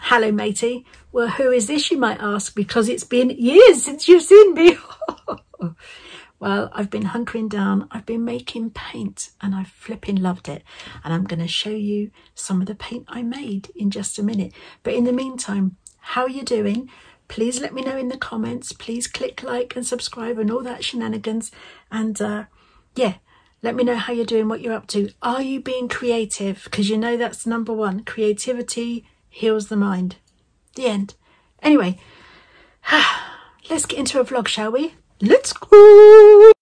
Hello, matey. Well, who is this, you might ask, because it's been years since you've seen me. Well, I've been hunkering down. I've been making paint and I've flipping loved it. And I'm going to show you some of the paint I made in just a minute. But in the meantime, how are you doing? Please let me know in the comments. Please click like and subscribe and all that shenanigans. And yeah, let me know how you're doing, what you're up to. Are you being creative? Because you know that's number one. Creativity heals the mind. The end. Anyway, let's get into a vlog, shall we? Let's go!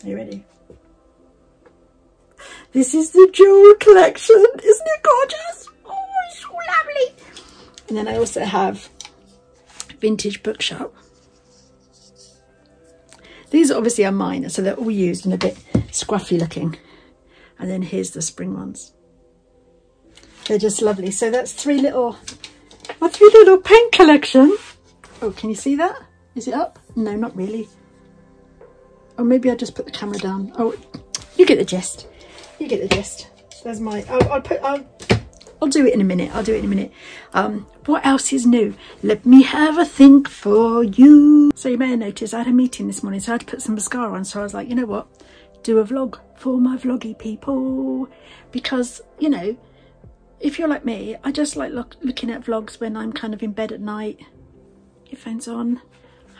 Are you ready? This is the jewel collection. Isn't it gorgeous? Oh, it's so lovely. And then I also have vintage bookshop. These obviously are mine, so they're all used and a bit scruffy looking. And then here's the spring ones. They're just lovely. So that's my three little paint collection. Oh, can you see that? Is it up? No, not really. Or maybe I'll just put the camera down. Oh, you get the gist. You get the gist. There's my, I'll do it in a minute. I'll do it in a minute. What else is new? Let me have a think for you. So you may have noticed I had a meeting this morning, so I had to put some mascara on. So I was like, you know what? Do a vlog for my vloggy people. Because, you know, if you're like me, I just like looking at vlogs when I'm kind of in bed at night, earphones on,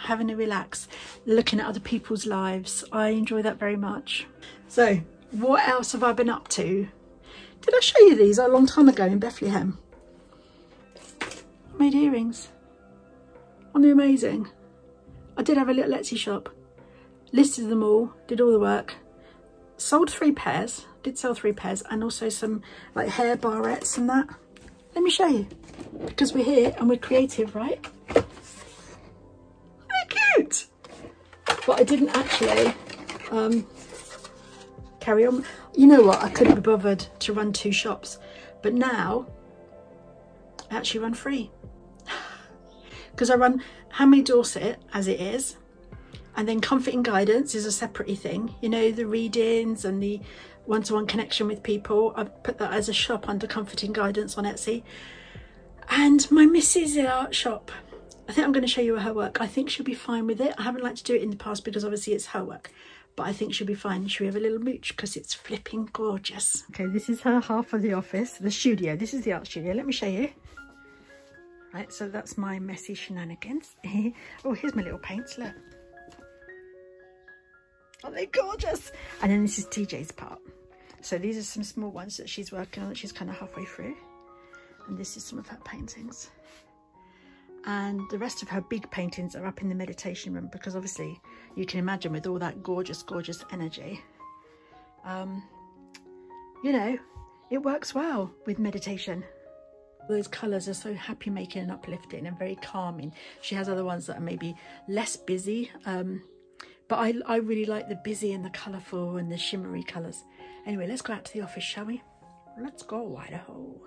having a relax, looking at other people's lives. I enjoy that very much. So what else have I been up to? Did I show you these a long time ago in Bethlehem? I made earrings. Aren't they amazing? I did have a little Etsy shop, listed them all, did all the work, sold 3 pairs. Did sell 3 pairs, and also some like hair barrettes and that. Let me show you, because we're here and we're creative, right? They're cute. But I didn't actually carry on. You know what? I couldn't be bothered to run 2 shops, but now I actually run 3 because I run Handmade Dorset as it is, and then Comfort and Guidance is a separate thing. You know, the readings and the one-to-one connection with people. I've put that as a shop under Comfort and Guidance on Etsy. And my Mrs. Art shop, I think I'm going to show you her work. I think she'll be fine with it. I haven't liked to do it in the past because obviously it's her work, but I think she'll be fine. Should we have a little mooch because it's flipping gorgeous. Okay, this is her half of the office, the studio. This is the art studio. Let me show you. Right, so that's my messy shenanigans. Oh, here's my little paints, look. Aren't they gorgeous? And then this is TJ's part. So these are some small ones that she's working on, that she's kind of halfway through. And this is some of her paintings. And the rest of her big paintings are up in the meditation room, because obviously you can imagine with all that gorgeous, gorgeous energy, you know, it works well with meditation. Those colours are so happy making and uplifting and very calming. She has other ones that are maybe less busy, but I really like the busy and the colourful and the shimmery colours. Anyway, let's go out to the office, shall we? Let's go, Idaho.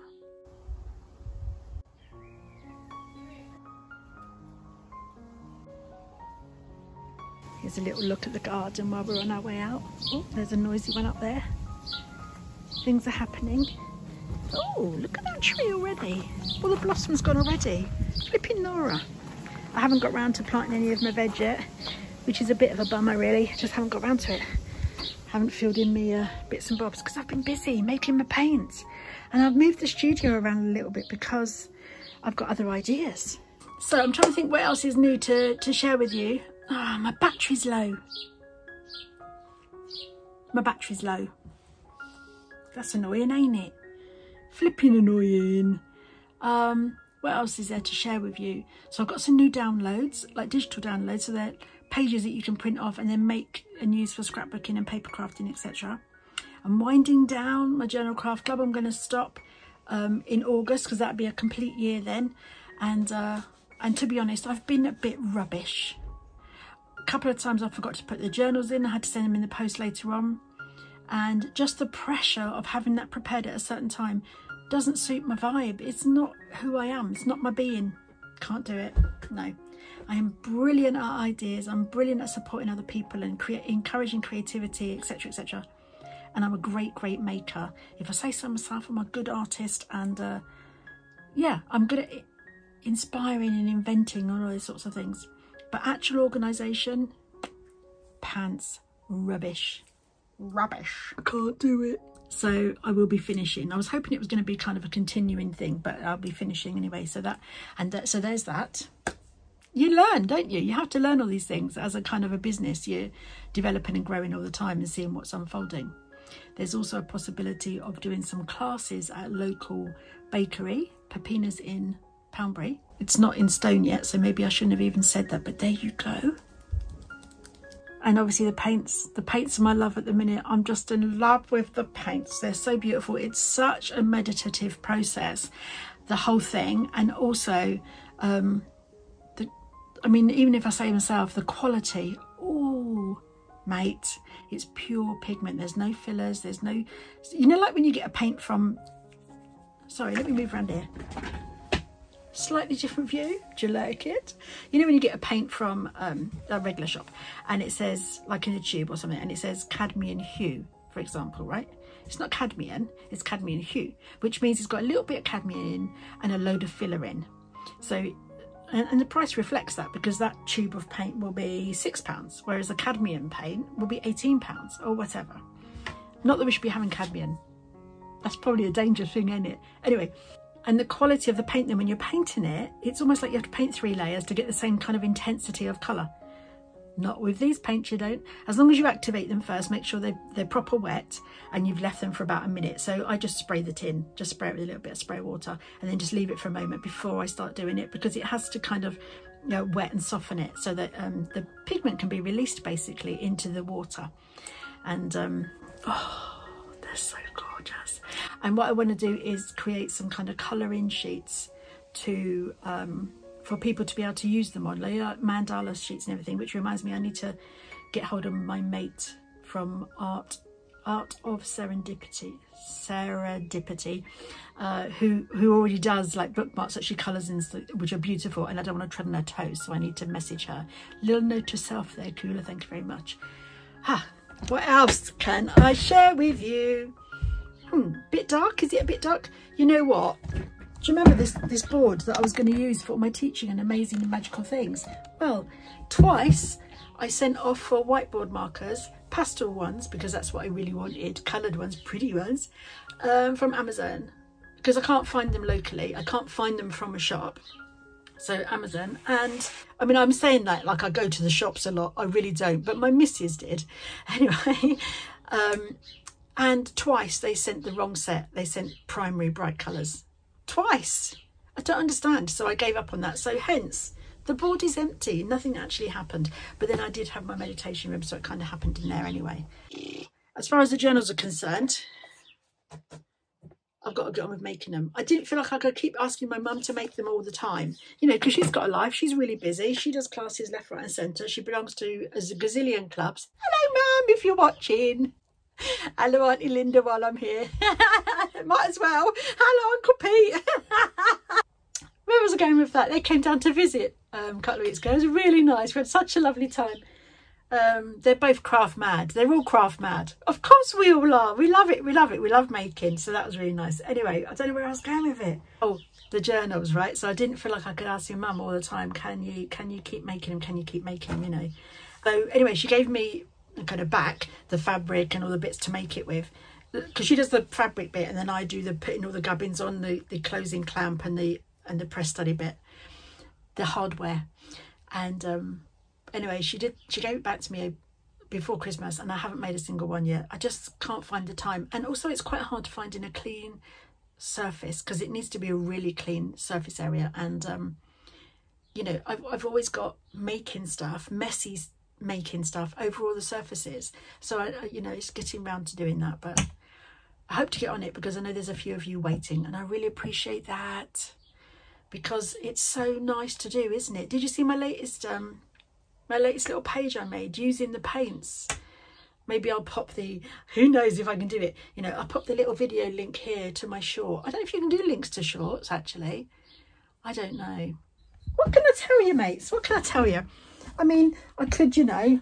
Here's a little look at the garden while we're on our way out. Oh, there's a noisy one up there. Things are happening. Oh, look at that tree already. All the blossom's gone already. Flipping Nora. I haven't got round to planting any of my veg yet, which is a bit of a bummer really. Just haven't got round to it. Haven't filled in me bits and bobs because I've been busy making my paints. And I've moved the studio around a little bit because I've got other ideas. So I'm trying to think what else is new to share with you. Ah, my battery's low. My battery's low. That's annoying, ain't it? Flipping annoying. What else is there to share with you? So I've got some new downloads, like digital downloads, so they're pages that you can print off and then make and use for scrapbooking and paper crafting, etc. I'm winding down my journal craft club. I'm going to stop in August because that'll be a complete year then. And to be honest, I've been a bit rubbish. A couple of times I forgot to put the journals in. I had to send them in the post later on. And just the pressure of having that prepared at a certain time doesn't suit my vibe. It's not who I am. It's not my being. Can't do it. No. I am brilliant at ideas. I'm brilliant at supporting other people and encouraging creativity, etc., etc. And I'm a great maker. If I say so myself, I'm a good artist, and yeah, I'm good at inspiring and inventing all those sorts of things. But actual organisation, pants, rubbish. I can't do it. So I will be finishing. I was hoping it was going to be kind of a continuing thing, but I'll be finishing anyway. So that, and so there's that. You learn, don't you? You have to learn all these things as a kind of a business. You're developing and growing all the time and seeing what's unfolding. There's also a possibility of doing some classes at a local bakery, Peppina's in Poundbury. It's not in stone yet, so maybe I shouldn't have even said that, but there you go. And obviously the paints are my love at the minute. I'm just in love with the paints. They're so beautiful. It's such a meditative process, the whole thing. And also, I mean, even if I say myself, the quality, oh, mate, it's pure pigment. There's no fillers. There's no, you know, like when you get a paint from, sorry, let me move around here. Slightly different view. Do you like it? You know when you get a paint from a regular shop and it says, like in a tube or something, and it says cadmium hue, for example, right? It's not cadmium, it's cadmium hue, which means it's got a little bit of cadmium in and a load of filler in. So, and the price reflects that, because that tube of paint will be £6, whereas a cadmium paint will be £18 or whatever. Not that we should be having cadmium. That's probably a dangerous thing, isn't it? Anyway. And the quality of the paint, then when you're painting it, it's almost like you have to paint 3 layers to get the same kind of intensity of colour. Not with these paints, you don't. As long as you activate them first, make sure they're proper wet and you've left them for about a minute. So I just spray the tin, just spray it with a little bit of spray water, and then just leave it for a moment before I start doing it, because it has to kind of, you know, wet and soften it so that the pigment can be released basically into the water. And oh, they're so gorgeous. And what I want to do is create some kind of colouring sheets to for people to be able to use them on, like mandala sheets and everything, which reminds me I need to get hold of my mate from Art of Serendipity, who already does like bookmarks that she colours in, which are beautiful, and I don't want to tread on her toes, so I need to message her. Little note to self there, Kula, thank you very much. What else can I share with you? Bit dark, is it a bit dark? You know what? Do you remember this board that I was going to use for my teaching and amazing and magical things? Well, twice I sent off for whiteboard markers, pastel ones, because that's what I really wanted, coloured ones, pretty ones, from Amazon, because I can't find them locally. I can't find them from a shop. So Amazon. And I mean, I'm saying that like I go to the shops a lot. I really don't, but my missus did. Anyway, and twice they sent the wrong set. They sent primary bright colours. Twice. I don't understand. So I gave up on that. So hence, the board is empty. Nothing actually happened. But then I did have my meditation room, so it kind of happened in there anyway. As far as the journals are concerned, I've got to get on with making them. I didn't feel like I could keep asking my mum to make them all the time, you know, because she's got a life. She's really busy. She does classes left, right and centre. She belongs to a gazillion clubs. Hello, Mum, if you're watching. Hello, Auntie Linda, while I'm here. Might as well. Hello, Uncle Pete. Where was I going with that? They came down to visit a couple of weeks ago. It was really nice. We had such a lovely time. They're both craft mad. They're all craft mad. Of course we all are. We love it. We love it. We love making. So that was really nice. Anyway, I don't know where I was going with it. Oh, the journals, right? So I didn't feel like I could ask your mum all the time, can you keep making them? Can you keep making them, you know? So anyway, she gave me kind of back the fabric and all the bits to make it with, because she does the fabric bit and then I do the putting all the gubbins on, the closing clamp and the press study bit, the hardware. And anyway, she gave it back to me before Christmas, and I haven't made a single one yet. I just can't find the time, and also it's quite hard to find in a clean surface, because it needs to be a really clean surface area. And you know, I've always got making stuff, messy making stuff over all the surfaces, so I you know, it's getting round to doing that. But I hope to get on it, because I know there's a few of you waiting, and I really appreciate that, because it's so nice to do, isn't it? Did you see my latest little page I made using the paints? Maybe I'll pop the, who knows if I can do it, you know, I'll pop the little video link here to my short. I don't know if you can do links to shorts, actually. I don't know. what can I tell you, mates? What can I tell you? I mean, I could, you know,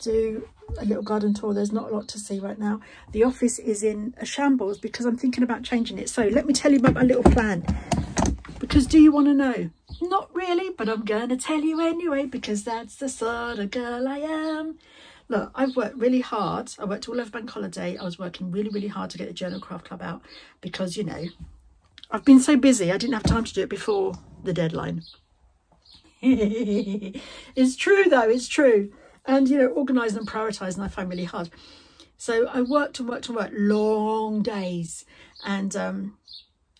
do a little garden tour. There's not a lot to see right now. The office is in a shambles because I'm thinking about changing it. So let me tell you about my little plan. Because do you want to know? Not really, but I'm going to tell you anyway, because that's the sort of girl I am. Look, I've worked really hard. I worked all over bank holiday. I was working really, really hard to get the Journal Craft Club out because, you know, I've been so busy. I didn't have time to do it before the deadline. It's true, though. It's true. And, you know, organising and prioritising I find really hard. So I worked and worked and worked long days. And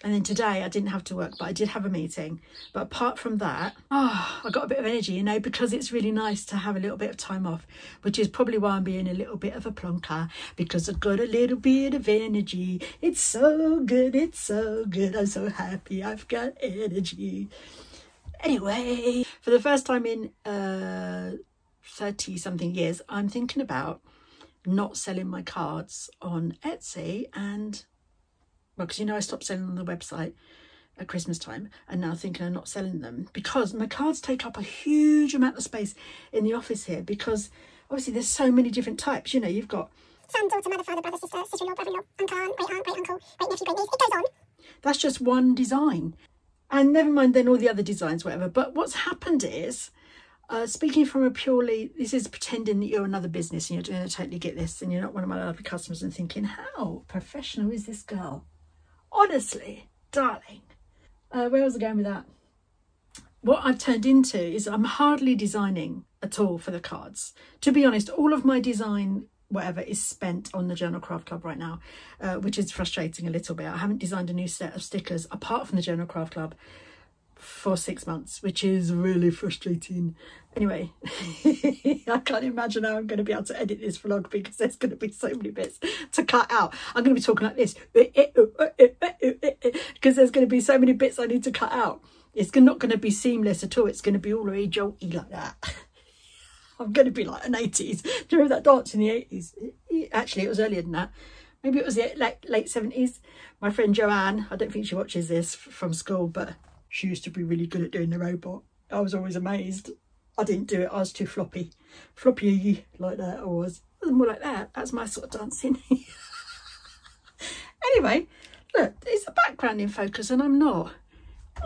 then today I didn't have to work, but I did have a meeting. But apart from that, I got a bit of energy, you know, because it's really nice to have a little bit of time off, which is probably why I'm being a little bit of a plonker, because I've got a little bit of energy. It's so good. It's so good. I'm so happy. I've got energy. Anyway, for the first time in 30 something years, I'm thinking about not selling my cards on Etsy. And well, because, you know, I stopped selling on the website at Christmas time, and now thinking of not selling them because my cards take up a huge amount of space in the office here, because obviously there's so many different types. You know, you've got son, daughter, mother, father, brother, sister, sister-in-law, brother-in-law, uncle, aunt, great uncle, great nephew, great niece. It goes on. That's just one design. And never mind then all the other designs, whatever. But what's happened is, speaking from a purely, this is pretending that you're another business and you're going to totally get this and you're not one of my lovely customers, and thinking, how professional is this girl? Honestly, darling. Where was I going with that? What I've turned into is I'm hardly designing at all for the cards. To be honest, all of my design whatever is spent on the Journal Craft Club right now, which is frustrating a little bit. I haven't designed a new set of stickers apart from the Journal Craft Club for 6 months, which is really frustrating. Anyway, I can't imagine how I'm going to be able to edit this vlog, because there's going to be so many bits to cut out. I'm going to be talking like this because there's going to be so many bits I need to cut out. It's not going to be seamless at all. It's going to be all really jolty like that. I'm going to be like an 80s. Do you remember that dance in the 80s? Actually, it was earlier than that. Maybe it was the late 70s. My friend Joanne, I don't think she watches this from school, but she used to be really good at doing the robot. I was always amazed. I didn't do it. I was too floppy. Floppy like that I was. I was more like that. That's my sort of dancing. Anyway, look, it's the background in focus and I'm not.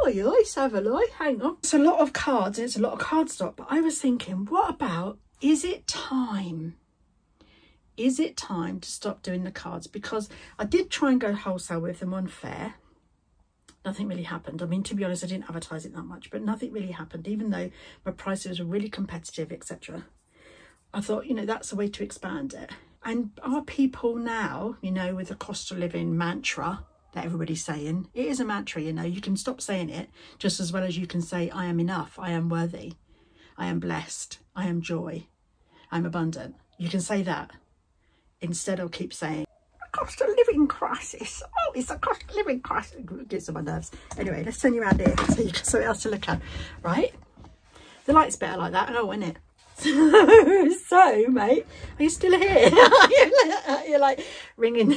Oi, let's have a look. Hang on. It's a lot of cards and it's a lot of cardstock, but I was thinking, what about, is it time? Is it time to stop doing the cards? Because I did try and go wholesale with them on Fair. Nothing really happened. I mean, to be honest, I didn't advertise it that much, but nothing really happened, even though my prices were really competitive, etc. I thought, you know, that's a way to expand it. And are people now, you know, with the cost of living mantra that everybody's saying, it is a mantra, you know, you can stop saying it just as well as you can say, I am enough, I am worthy, I am blessed, I am joy, I'm abundant. You can say that instead of keep saying, cost of living crisis. Oh, it's a cost of living crisis. It gets on my nerves. Anyway, let's turn you around here so you got something else to look at, right? The light's better like that. Oh, isn't it? So, mate, are you still here? You're like ringing.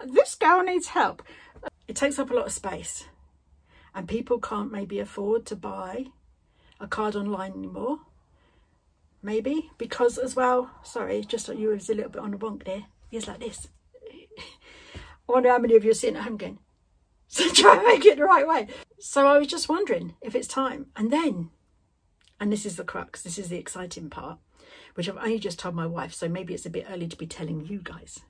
This girl needs help. It takes up a lot of space, and people can't maybe afford to buy a card online anymore. Maybe because as well, sorry, just like you was a little bit on the bonk there. It's like this. I wonder how many of you are sitting at home going, so try and make it the right way. So I was just wondering if it's time. And then, and this is the crux, this is the exciting part, which I've only just told my wife, so maybe it's a bit early to be telling you guys.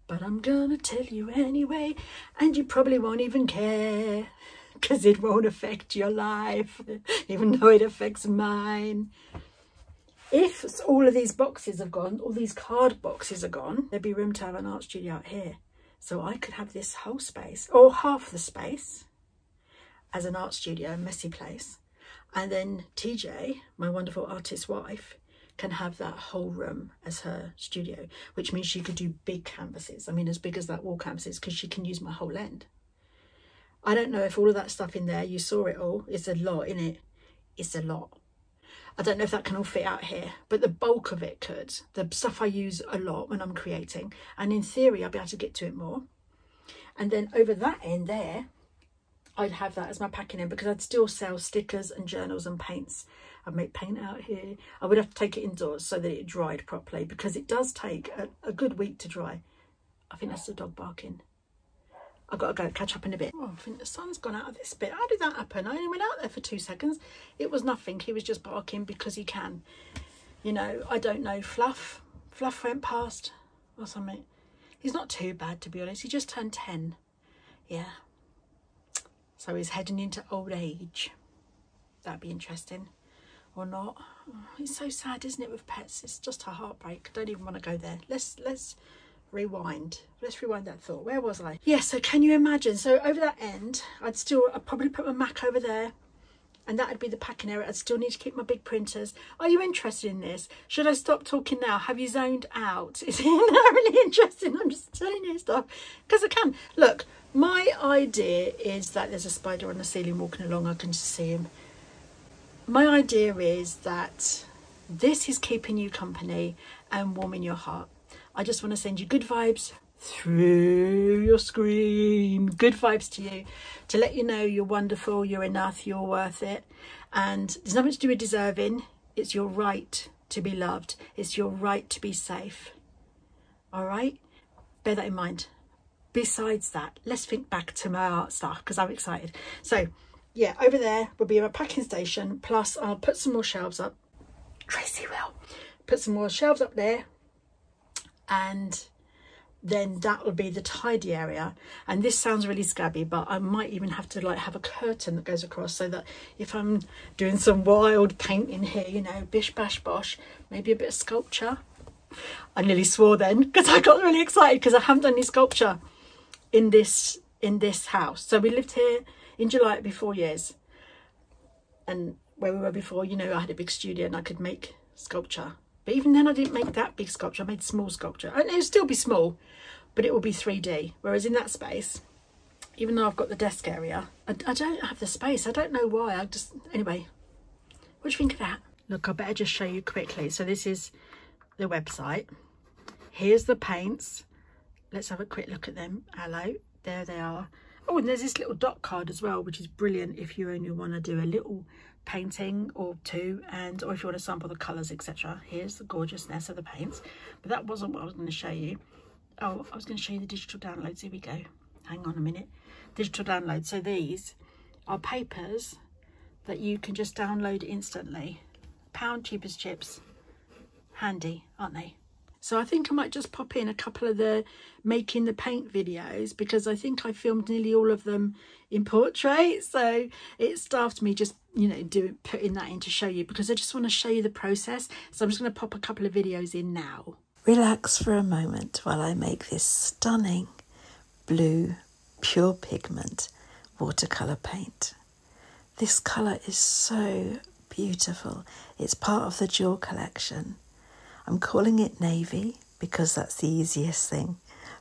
But I'm gonna tell you anyway, and you probably won't even care, because it won't affect your life, even though it affects mine. If all of these boxes have gone, all these card boxes are gone, there'd be room to have an art studio out here. So I could have this whole space, or half the space, as an art studio, messy place. And then TJ, my wonderful artist wife, can have that whole room as her studio, which means she could do big canvases. I mean, as big as that wall canvas is, because she can use my whole end. I don't know if all of that stuff in there, you saw it all, it's a lot, innit? It's a lot. I don't know if that can all fit out here, but the bulk of it could. The stuff I use a lot when I'm creating, and in theory I'll be able to get to it more. And then over that end there, I'd have that as my packing in, because I'd still sell stickers and journals and paints. I'd make paint out here. I would have to take it indoors so that it dried properly, because it does take a good week to dry. I think that's the dog barking. I've got to go catch up in a bit. Oh, I think the sun's gone out of this bit. How did that happen? I only went out there for 2 seconds. It was nothing. He was just barking because he can. You know, I don't know. Fluff went past or something. He's not too bad, to be honest. He just turned 10. Yeah. So he's heading into old age. That'd be interesting. Or not. Oh, it's so sad, isn't it, with pets? It's just a heartbreak. I don't even want to go there. Let's rewind. Let's rewind that thought. Where was I? Yeah, so can you imagine? So over that end, I'd probably put my Mac over there, and that would be the packing area. I'd still need to keep my big printers. Are you interested in this? Should I stop talking now? Have you zoned out? Is it not really interesting? I'm just telling you stuff because I can. Look, my idea is that there's a spider on the ceiling walking along. I can just see him. My idea is that this is keeping you company and warming your heart. I just want to send you good vibes through your screen. Good vibes to you, to let you know you're wonderful, you're enough, you're worth it. And there's nothing to do with deserving. It's your right to be loved. It's your right to be safe. All right? Bear that in mind. Besides that, let's think back to my art stuff because I'm excited. So, yeah, over there will be a packing station. Plus, I'll put some more shelves up. Tracy will put some more shelves up there. And then that will be the tidy area. And this sounds really scabby, but I might even have to like have a curtain that goes across so that if I'm doing some wild painting here, you know, bish bash bosh, maybe a bit of sculpture. I nearly swore then because I got really excited because I haven't done any sculpture in this house. So we lived here in July, it'd be 4 years. And where we were before, you know, I had a big studio and I could make sculpture. But even then I didn't make that big sculpture. I made small sculpture. And it'll still be small, but it will be 3D. Whereas in that space, even though I've got the desk area, I don't have the space. I don't know why. Anyway, what do you think of that? Look, I better just show you quickly. So this is the website. Here's the paints. Let's have a quick look at them. Hello, there they are. Oh, and there's this little dot card as well, which is brilliant if you only want to do a little painting or two, or if you want to sample the colours, etc. Here's the gorgeousness of the paints. But that wasn't what I was going to show you. Oh, I was going to show you the digital downloads. Here we go. Hang on a minute. Digital downloads. So these are papers that you can just download instantly. £1 cheap as chips. Handy, aren't they? So I think I might just pop in a couple of the making the paint videos because I think I filmed nearly all of them in portrait. So it starved me just, you know, putting that in to show you because I just want to show you the process. So I'm just going to pop a couple of videos in now. Relax for a moment while I make this stunning blue pure pigment watercolour paint. This colour is so beautiful. It's part of the Jewel collection. I'm calling it navy because that's the easiest thing,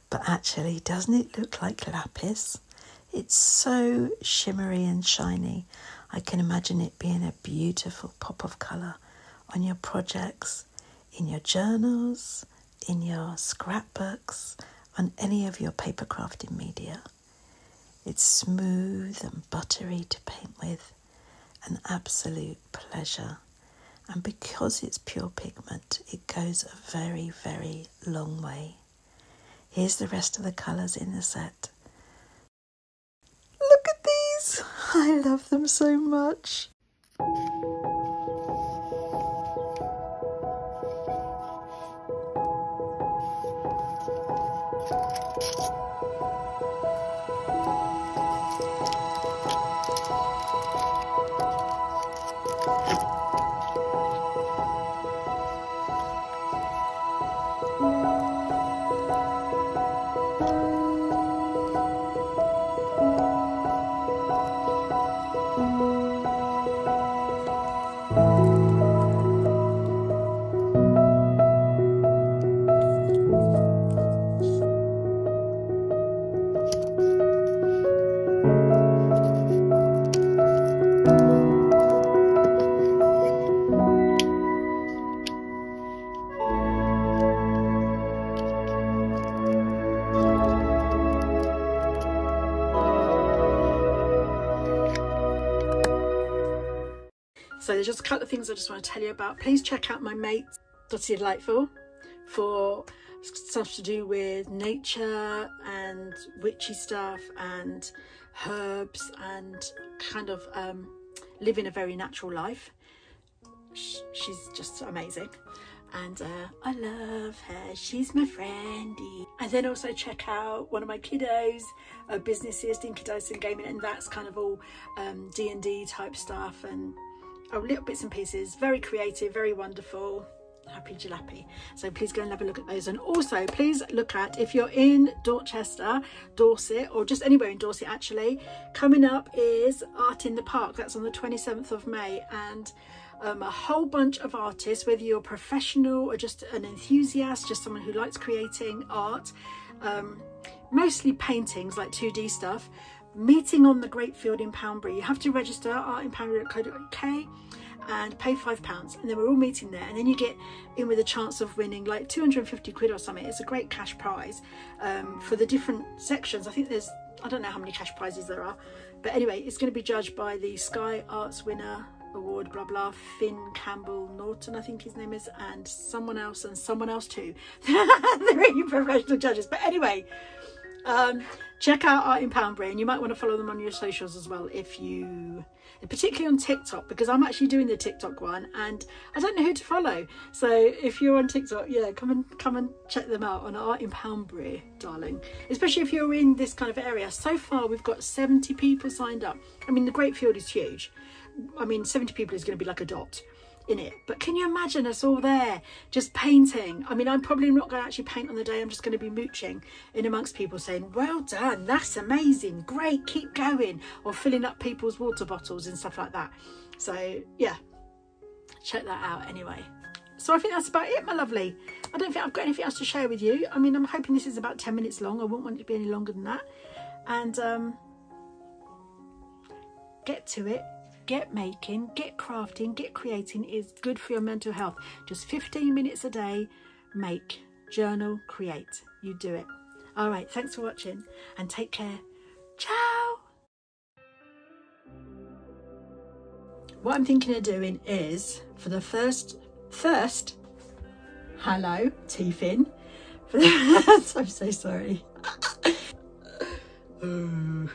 but actually, doesn't it look like lapis? It's so shimmery and shiny. I can imagine it being a beautiful pop of colour on your projects, in your journals, in your scrapbooks, on any of your paper crafting media. It's smooth and buttery to paint with, an absolute pleasure. And because it's pure pigment, it goes a very, very long way. Here's the rest of the colours in the set. Look at these! I love them so much. So there's just a couple of things I just want to tell you about. Please check out my mate Dotty Delightful for stuff to do with nature and witchy stuff and herbs and kind of living a very natural life. She's just amazing, and I love her. She's my friendy. And then also check out one of my kiddos businesses, Dinky Dice and Gaming, and that's kind of all D&D type stuff and little bits and pieces. Very creative, very wonderful. Happy jalopy. So please go and have a look at those. And also please look at, if you're in Dorchester, Dorset, or just anywhere in Dorset actually, coming up is Art in the Park. That's on the 27th of May, and a whole bunch of artists, whether you're a professional or just an enthusiast, just someone who likes creating art, mostly paintings like 2D stuff, meeting on the Great Field in Poundbury. You have to register artinpoundbury.co.uk and pay £5, and then we're all meeting there, and then you get in with a chance of winning like 250 quid or something. It's a great cash prize for the different sections. I think there's, I don't know how many cash prizes there are, but anyway, it's going to be judged by the Sky Arts winner award, blah blah, Finn Campbell Norton, I think his name is, and someone else too. They're really professional judges. But anyway, check out Art in Poundbury, and you might want to follow them on your socials as well, if you, particularly on TikTok, because I'm actually doing the TikTok one and I don't know who to follow. So if you're on TikTok, yeah, come and check them out on Art in Poundbury, darling, especially if you're in this kind of area. So far we've got 70 people signed up. I mean, the Great Field is huge. I mean, 70 people is going to be like a dot in it, but can you imagine us all there just painting? I mean, I'm probably not going to actually paint on the day. I'm just going to be mooching in amongst people saying, well done, that's amazing, great, keep going, or filling up people's water bottles and stuff like that. So yeah, check that out anyway. So I think that's about it, my lovely. I don't think I've got anything else to share with you. I mean, I'm hoping this is about 10 minutes long. I wouldn't want it to be any longer than that. And get to it. Get making, get crafting, get creating. Is good for your mental health. Just 15 minutes a day. Make, journal, create. You do it. All right, thanks for watching and take care. Ciao. What I'm thinking of doing is, for the first hello, teeth in. I'm so sorry. Oh.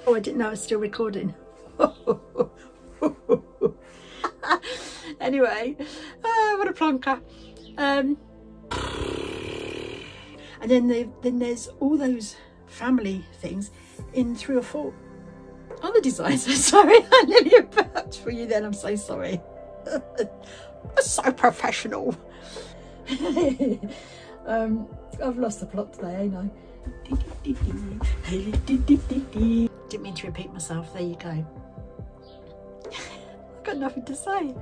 Oh, I didn't know I was still recording. Anyway, what a plonker. And then there's all those family things in 3 or 4 other designs. Sorry, I nearly burped for you then. I'm so sorry. So professional. I've lost the plot today, ain't I? Didn't mean to repeat myself. There you go. I've got nothing to say.